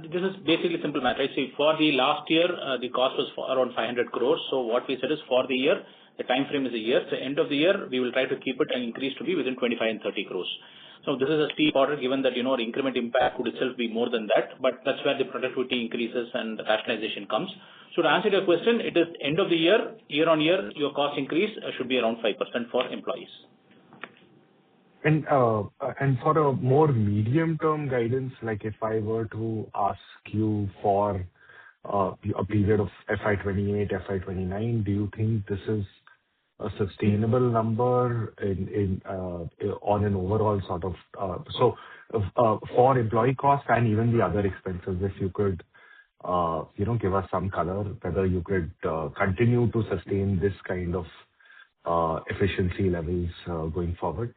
this is basically simple matter. See, for the last year, the cost was for around 500 crores. So what we said is for the year, the time frame is a year. So end of the year, we will try to keep it and increase to be within 25 and 30 crores. So this is a steep order, given that, the increment impact could itself be more than that, but that's where the productivity increases and the rationalization comes. So to answer your question, it is end of the year on year, your cost increase should be around 5% for employees. And for a more medium-term guidance, like if I were to ask you for a period of FY28, FY29, do you think this is a sustainable number on an overall sort of for employee cost and even the other expenses, if you could give us some color, whether you could continue to sustain this kind of efficiency levels going forward?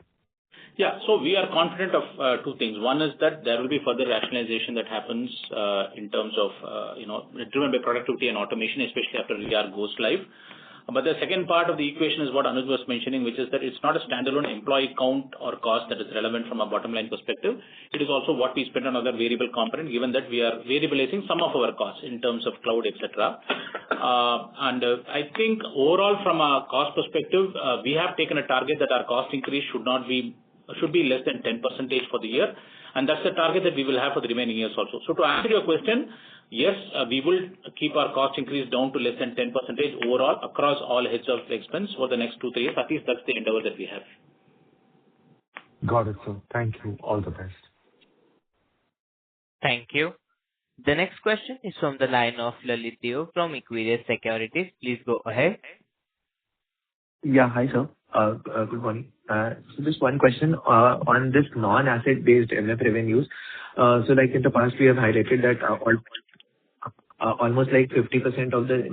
Yeah. So we are confident of two things. One is that there will be further rationalization that happens in terms of, driven by productivity and automation, especially after VR goes live. But the second part of the equation is what Anuj was mentioning, which is that it's not a standalone employee count or cost that is relevant from a bottom line perspective. It is also what we spend on other variable component, given that we are variabilizing some of our costs in terms of cloud, etc. And I think overall from a cost perspective, we have taken a target that our cost increase should be less than 10% for the year. And that's the target that we will have for the remaining years also. So to answer your question, yes, we will keep our cost increase down to less than 10% overall across all heads of expense for the next 2-3 years. At least that's the endeavor that we have. Got it, sir. Thank you. All the best. Thank you. The next question is from the line of Lalit Deo from Equirus Securities. Please go ahead. Yeah, hi, sir. Good morning. So just one question on this non-asset based MF revenues. So like in the past, we have highlighted that almost like 50% of the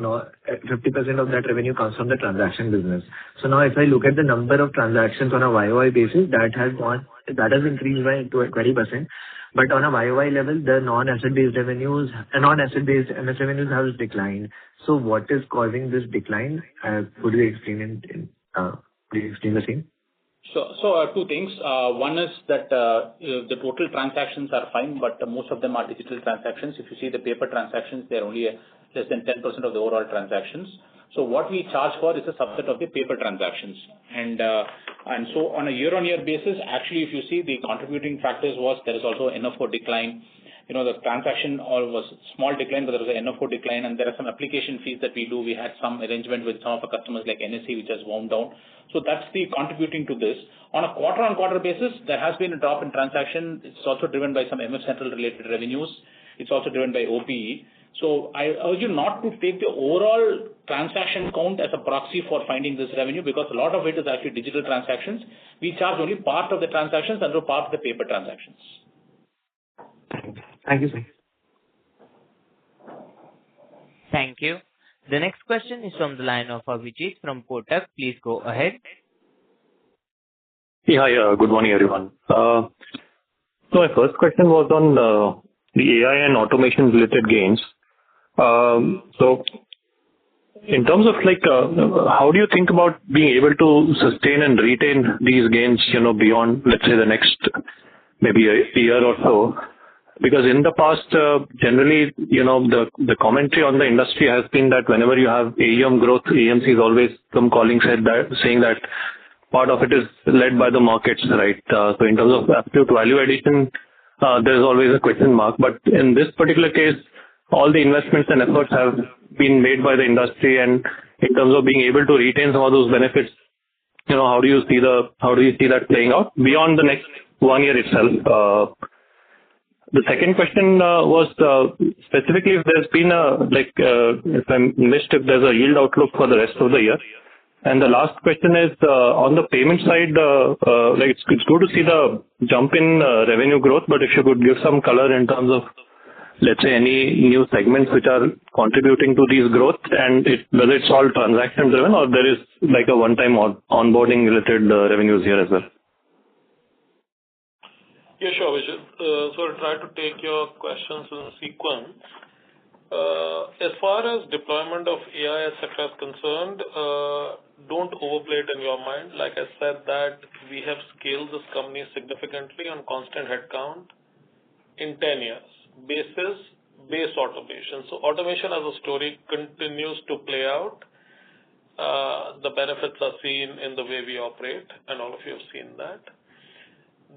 50% of that revenue comes from the transaction business. So now if I look at the number of transactions on a YOY basis, that has increased by 20%. But on a YOY level, the non-asset-based revenues, non-asset-based MS revenues have declined. So what is causing this decline? Could you explain the same? So two things. One is that the total transactions are fine, but most of them are digital transactions. If you see the paper transactions, they're only less than 10% of the overall transactions. So what we charge for is a subset of the paper transactions. And so on a year-on-year basis, actually, if you see the contributing factors was there is also NFO decline. The transaction was small decline, but there was an NFO decline, and there are some application fees that we do. We had some arrangement with some of our customers like NSE, which has wound down. So that's the contributing to this. On a quarter-on-quarter basis, there has been a drop in transaction. It's also driven by some MF Central related revenues. It's also driven by OPE. So I urge you not to take the overall transaction count as a proxy for finding this revenue, because a lot of it is actually digital transactions. We charge only part of the transactions and part of the paper transactions. Thank you, sir. Thank you. The next question is from the line of Abhijit from Kotak. Please go ahead. Yeah, hi, good morning, everyone. So my first question was on the AI and automation related gains. So in terms of how do you think about being able to sustain and retain these gains, beyond, let's say, the next maybe a year or so? Because in the past, generally, the commentary on the industry has been that whenever you have AUM growth, AMCs always come saying that part of it is led by the markets, right? So in terms of absolute value addition, there's always a question mark. But in this particular case, all the investments and efforts have been made by the industry, and in terms of being able to retain some of those benefits, how do you see that playing out beyond the next 1 year itself? The second question was specifically if there's been if I missed, if there's a yield outlook for the rest of the year. And the last question is on the payment side, it's good to see the jump in revenue growth, but if you could give some color in terms of, let's say, any new segments which are contributing to these growth, and whether it's all transaction driven or there is like a one-time onboarding related revenues here as well. Yeah, sure, Vijay. So I'll try to take your questions in sequence. As far as deployment of AI, etc. is concerned, don't overplay it in your mind. Like I said, that we have scaled this company significantly on constant headcount in 10 years. Base automation. So automation as a story continues to play out. The benefits are seen in the way we operate, and all of you have seen that.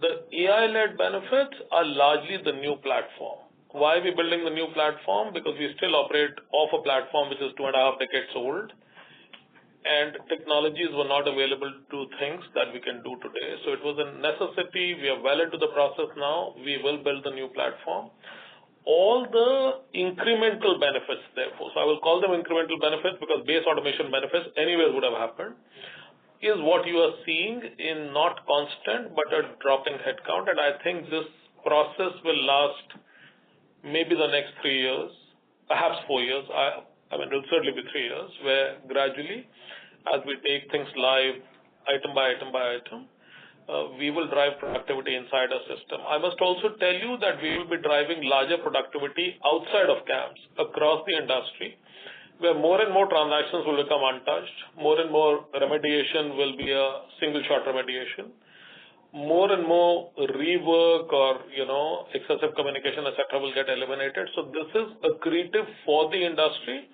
The AI-led benefits are largely the new platform. Why are we building the new platform? Because we still operate off a platform which is 2.5 decades old, and technologies were not available to do things that we can do today. So it was a necessity. We are well into the process now. We will build the new platform. All the incremental benefits, therefore, so I will call them incremental benefits because base automation benefits anyway would have happened, is what you are seeing in not constant but a drop in headcount. And I think this process will last maybe the next 3 years, perhaps 4 years. I mean, it will certainly be 3 years, where gradually, as we take things live, item by item by item, we will drive productivity inside our system. I must also tell you that we will be driving larger productivity outside of CAMS across the industry, where more and more transactions will become untouched, more and more remediation will be a single shot remediation, more and more rework or excessive communication, etc. will get eliminated. So this is accretive for the industry,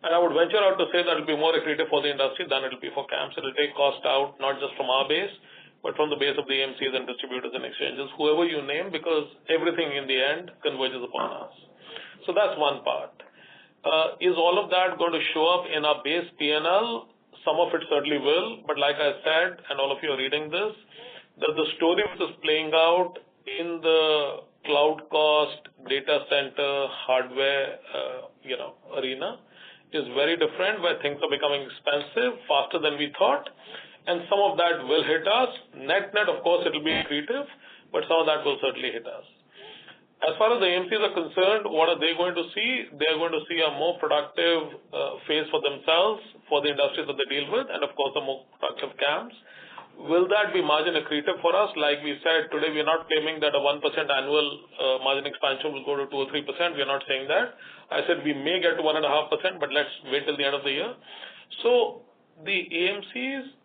and I would venture out to say that it will be more accretive for the industry than it will be for CAMS. It will take cost out not just from our base, but from the base of the AMCs and distributors and exchanges, whoever you name, because everything in the end converges upon us. So that's one part. Is all of that going to show up in our base P&L? Some of it certainly will, but like I said, and all of you are reading this, that the story which is playing out in the cloud cost, data center, hardware, arena is very different, where things are becoming expensive faster than we thought, and some of that will hit us. Net, of course, it will be accretive, but some of that will certainly hit us. As far as the AMCs are concerned, what are they going to see? They are going to see a more productive phase for themselves, for the industries that they deal with, and of course, a more productive CAMs. Will that be margin accretive for us? Like we said, today we are not claiming that a 1% annual margin expansion will go to 2 or 3%. We are not saying that. I said we may get to 1.5%, but let's wait till the end of the year. So the AMCs,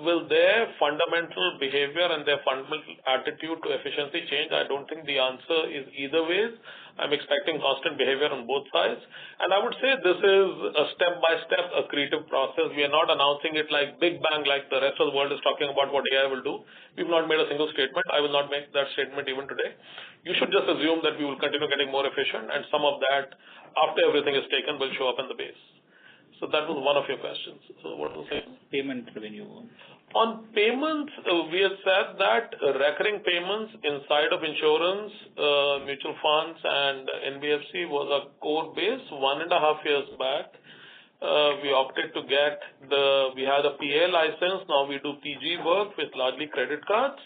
will their fundamental behavior and their fundamental attitude to efficiency change? I don't think the answer is either ways. I'm expecting constant behavior on both sides. And I would say this is a step-by-step accretive process. We are not announcing it like big bang, like the rest of the world is talking about what AI will do. We've not made a single statement. I will not make that statement even today. You should just assume that we will continue getting more efficient, and some of that, after everything is taken, will show up in the base. So that was one of your questions. So what was it? Payment revenue. On payments, we have said that recurring payments inside of insurance, mutual funds, and NBFC was a core base 1.5 years back. We opted to we had a PA license. Now we do PG work with largely credit cards.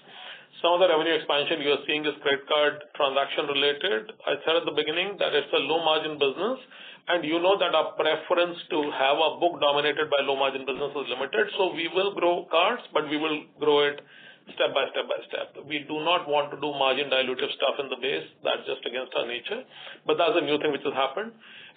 Some of the revenue expansion you are seeing is credit card transaction related. I said at the beginning that it's a low margin business, and you know that our preference to have a book dominated by low margin business is limited. So we will grow cards, but we will grow it step by step. We do not want to do margin dilutive stuff in the base. That's just against our nature. But that's a new thing which has happened.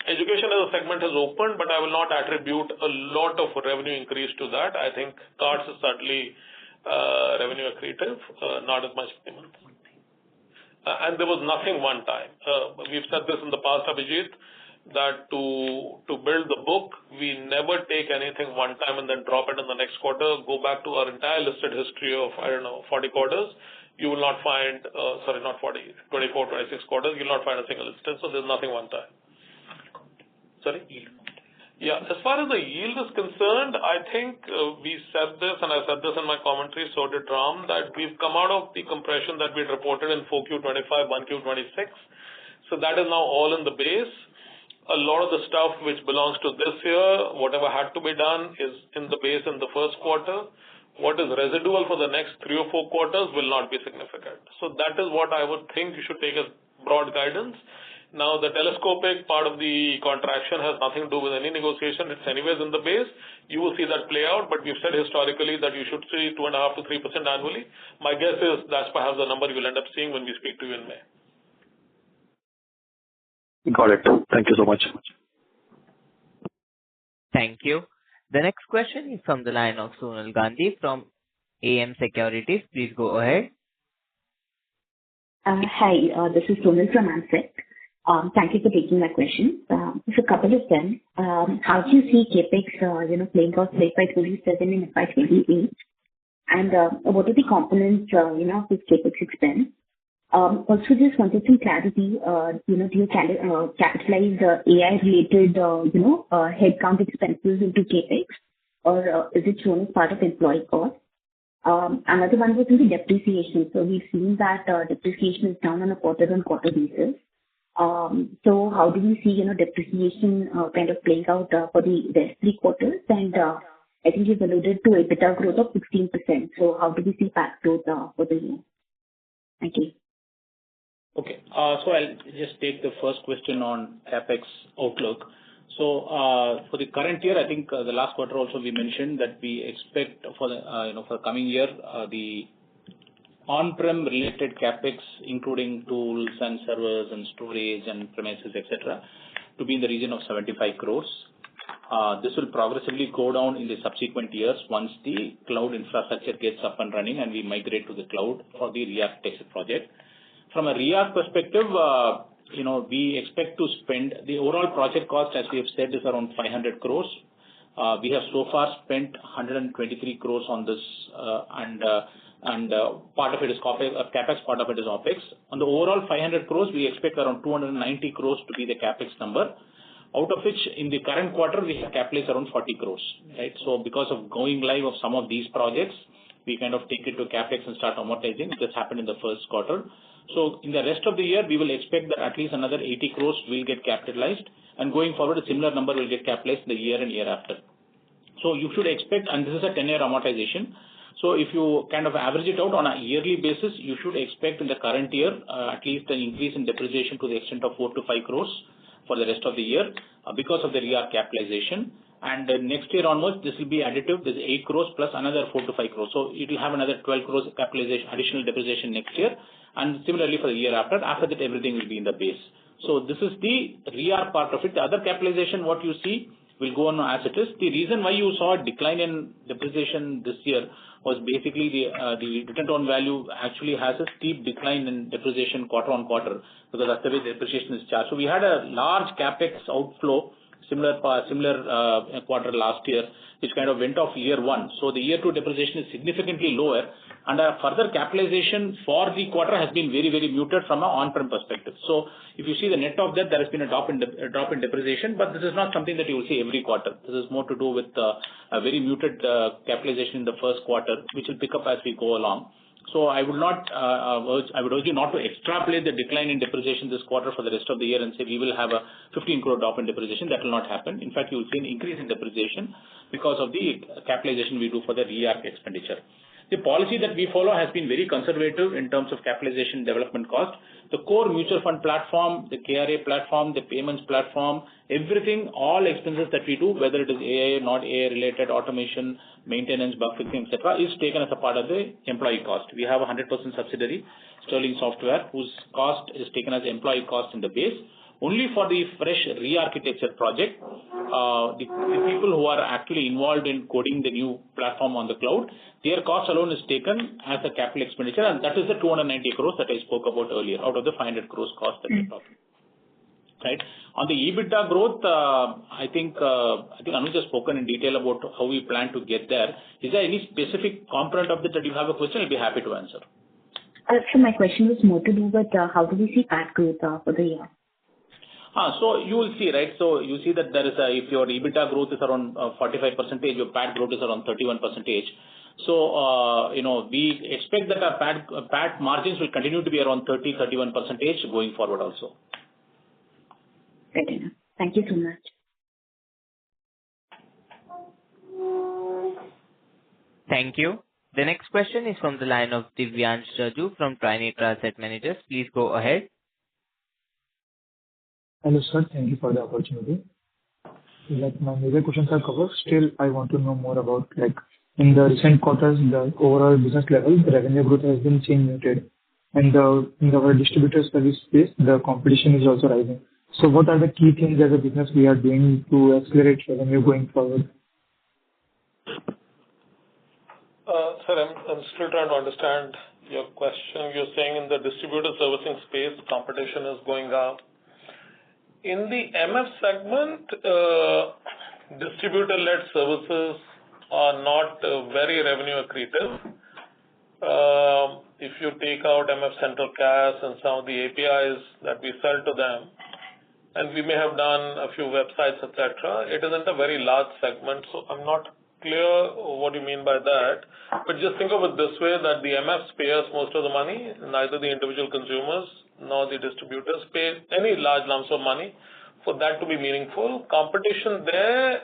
Education as a segment has opened, but I will not attribute a lot of revenue increase to that. I think cards is certainly revenue accretive, not as much payment. And there was nothing one time. We've said this in the past, Abhijit, that to build the book, we never take anything one time and then drop it in the next quarter. Go back to our entire listed history of, 40 quarters. You will not find, not 40, 24, 26 quarters. You will not find a single instance. So there's nothing one time. Sorry? Yeah. As far as the yield is concerned, I think we said this, and I said this in my commentary, so did Ram, that we've come out of the compression that we reported in 4Q25, 1Q26. So that is now all in the base. A lot of the stuff which belongs to this year, whatever had to be done, is in the base in the first quarter. What is residual for the next 3 or 4 quarters will not be significant. So that is what I would think you should take as broad guidance. Now, the telescopic part of the contraction has nothing to do with any negotiation. It's anyways in the base. You will see that play out, but we've said historically that you should see 2.5 to 3% annually. My guess is that's perhaps the number you will end up seeing when we speak to you in May. Got it. Thank you so much. Thank you. The next question is from the line of Sonal Gandhi from AM Securities. Please go ahead. Hi, this is Sonal from Ansett. Thank you for taking my question. Just a couple of them. How do you see CapEx, playing out for FY27 and FY28? And what are the components, of this CapEx expense? Also, just wanted some clarity, do you capitalize AI-related, headcount expenses into CapEx, or is it shown as part of employee cost? Another one was in the depreciation. So we've seen that depreciation is down on a quarter-on-quarter basis. So how do we see, depreciation kind of playing out for the rest 3 quarters? And I think you've alluded to EBITDA growth of 16%. So how do we see that growth for the year? Thank you. Okay. So I'll just take the first question on CapEx outlook. So for the current year, I think the last quarter also we mentioned that we expect for the for the coming year the on-prem related CapEx, including tools and servers and storage and premises, etc., to be in the region of 75 crores. This will progressively go down in the subsequent years once the cloud infrastructure gets up and running and we migrate to the cloud for the re-architecture project. From a re-arch perspective, we expect to spend the overall project cost, as we have said, is around 500 crores. We have so far spent 123 crores on this, and part of it is CapEx, part of it is OpEx. On the overall 500 crores, we expect around 290 crores to be the CapEx number, out of which in the current quarter we have capitalized around 40 crores. Right? So because of going live of some of these projects, we kind of take it to CapEx and start amortizing. This happened in the first quarter. So in the rest of the year, we will expect that at least another 80 crores will get capitalized, and going forward, a similar number will get capitalized the year and year after. So you should expect, and this is a 10-year amortization, So if you kind of average it out on a yearly basis, you should expect in the current year at least an increase in depreciation to the extent of 4 to 5 crores for the rest of the year because of the REAR capitalization. And next year onwards, this will be additive. This is 8 crores plus another 4 to 5 crores. So it will have another 12 crores capitalization, additional depreciation next year. And similarly for the year after. After that, everything will be in the base. So this is the REAR part of it. The other capitalization, what you see, will go on as it is. The reason why you saw a decline in depreciation this year was basically the return on value actually has a steep decline in depreciation quarter on quarter because that's the way the depreciation is charged. So we had a large capex outflow similar quarter last year, which kind of went off year one. So the year two depreciation is significantly lower, and a further capitalization for the quarter has been very, very muted from an on-prem perspective. So if you see the net of that, there has been a drop in depreciation, but this is not something that you will see every quarter. This is more to do with a very muted capitalization in the first quarter, which will pick up as we go along. So I would urge you not to extrapolate the decline in depreciation this quarter for the rest of the year and say we will have a 15 crore drop in depreciation. That will not happen. In fact, you will see an increase in depreciation because of the capitalization we do for the REAR expenditure. The policy that we follow has been very conservative in terms of capitalization development cost. The core mutual fund platform, the KRA platform, the payments platform, everything, all expenses that we do, whether it is AI, not AI related, automation, maintenance, bug fixing, etc., is taken as a part of the employee cost. We have a 100% subsidiary, Sterling Software, whose cost is taken as employee cost in the base. Only for the fresh re-architecture project, the people who are actually involved in coding the new platform on the cloud, their cost alone is taken as a capital expenditure, and that is the 290 crores that I spoke about earlier, out of the 500 crores cost that we're talking. Right. On the EBITDA growth, I think Anuj has spoken in detail about how we plan to get there. Is there any specific component of it that you have a question? I'll be happy to answer. So my question was more to do with how do we see PAT growth for the year? So you will see, right? So you see that there is if your EBITDA growth is around 45%, your PAT growth is around 31%. So, we expect that our PAT margins will continue to be around 30-31% going forward also. Right enough. Thank you so much. Thank you. The next question is from the line of Divyansh Jaju from Trinetra Asset Managers. Please go ahead. Hello, sir. Thank you for the opportunity. My major questions are covered. Still, I want to know more about, in the recent quarters, the overall business level, the revenue growth has been muted. And in our distributor service space, the competition is also rising. So what are the key things as a business we are doing to accelerate revenue going forward? Sir, I'm still trying to understand your question. You're saying in the distributor servicing space, competition is going up. In the MF segment, distributor-led services are not very revenue accretive. If you take out MF Central Cash and some of the APIs that we sell to them, and we may have done a few websites, etc., it isn't a very large segment, so I'm not clear what you mean by that. But just think of it this way, that the MFs pay us most of the money, neither the individual consumers nor the distributors pay any large lumps of money for that to be meaningful. Competition there,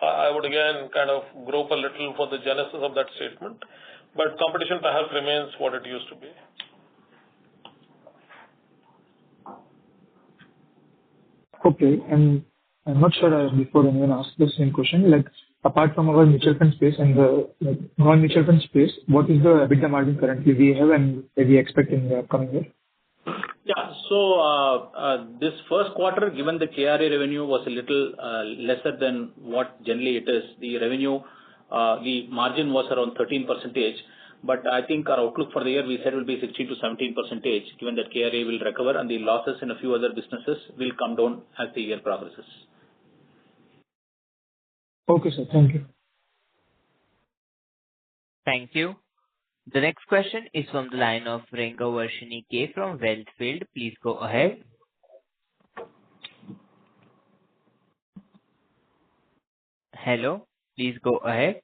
I would again kind of grope a little for the genesis of that statement, but competition perhaps remains what it used to be. Okay, and I'm not sure before anyone asked the same question, apart from our mutual fund space and the non-mutual fund space, what is the EBITDA margin currently we have and we expect in the upcoming year? Yeah, so this first quarter, given the KRA revenue was a little lesser than what generally it is, the revenue, the margin was around 13%. But I think our outlook for the year, we said will be 16 to 17%, given that KRA will recover and the losses in a few other businesses will come down as the year progresses. Okay, sir. Thank you. Thank you. The next question is from the line of Rengavarshini K from Wealthfield. Please go ahead. Hello. Please go ahead.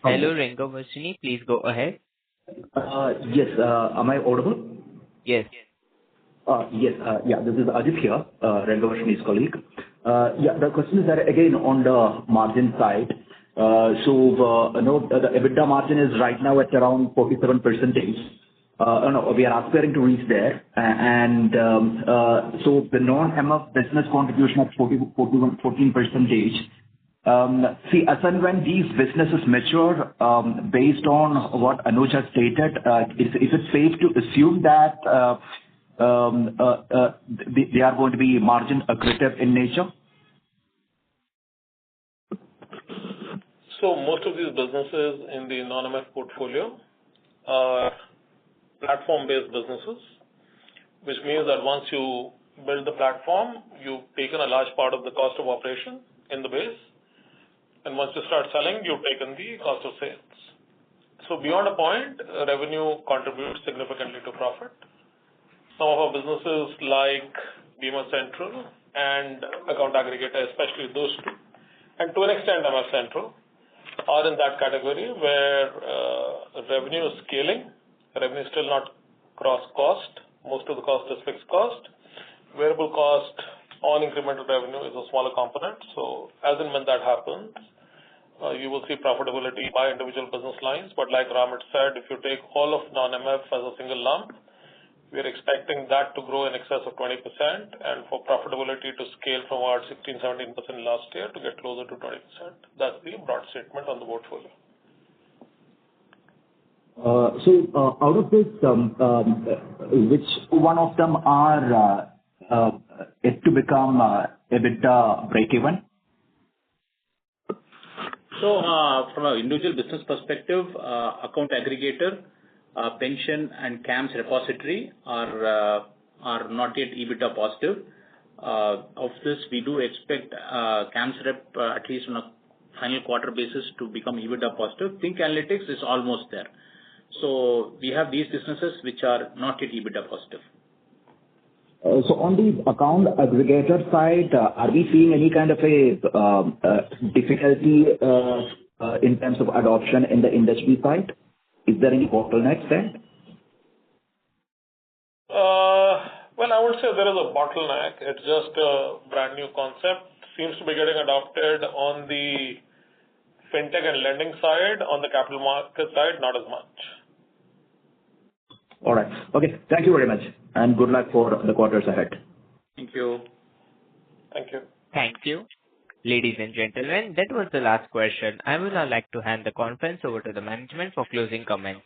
Hello, Rengavarshini. Please go ahead. Yes. Am I audible? Yes. Yes. Yeah, this is Ajit here, Rangavarshini's colleague. Yeah, the question is that again, on the margin side. The EBITDA margin is right now at around 47%. No, we are aspiring to reach there. The non-MF business contribution at 14%. See, as and when these businesses mature, based on what Anuj has stated, is it safe to assume that they are going to be margin accretive in nature? So most of these businesses in the non-MF portfolio are platform-based businesses, which means that once you build the platform, you've taken a large part of the cost of operation in the base. And once you start selling, you've taken the cost of sales. So beyond a point, revenue contributes significantly to profit. Some of our businesses like Bima Central and Account Aggregator, especially those two, and to an extent MF Central, are in that category where revenue is scaling. Revenue is still not cross cost. Most of the cost is fixed cost. Variable cost on incremental revenue is a smaller component. So as and when that happens, you will see profitability by individual business lines. But like Ramit said, if you take all of non-MF as a single lump, we are expecting that to grow in excess of 20% and for profitability to scale from our 16-17% last year to get closer to 20%. That's the broad statement on the portfolio. Out of this, which one of them are yet to become EBITDA break-even? So, from an individual business perspective, Account Aggregator, pension and CAMS repository are not yet EBITDA positive. Of this, we do expect CAMS rep at least on a final quarter basis to become EBITDA positive. Think Analytics is almost there. So we have these businesses which are not yet EBITDA positive. So on the Account Aggregator side, are we seeing any kind of a difficulty in terms of adoption in the industry side? Is there any bottlenecks there? Well, I would say there is a bottleneck. It's just a brand new concept. Seems to be getting adopted on the fintech and lending side. On the capital market side, not as much. All right. Okay. Thank you very much. And good luck for the quarters ahead. Thank you. Thank you. Thank you. Ladies and gentlemen, that was the last question. I would now like to hand the conference over to the management for closing comments.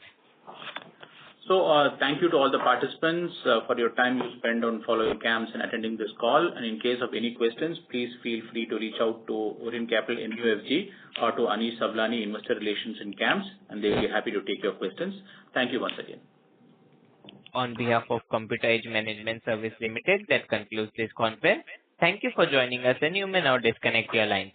So, thank you to all the participants for your time you spent on following CAMS and attending this call. And in case of any questions, please feel free to reach out to Orient Capital MUFG or to Anish Sablani, Investor Relations in CAMS, and they will be happy to take your questions. Thank you once again. On behalf of Computer Age Management Service Limited, that concludes this conference. Thank you for joining us, and you may now disconnect your lines.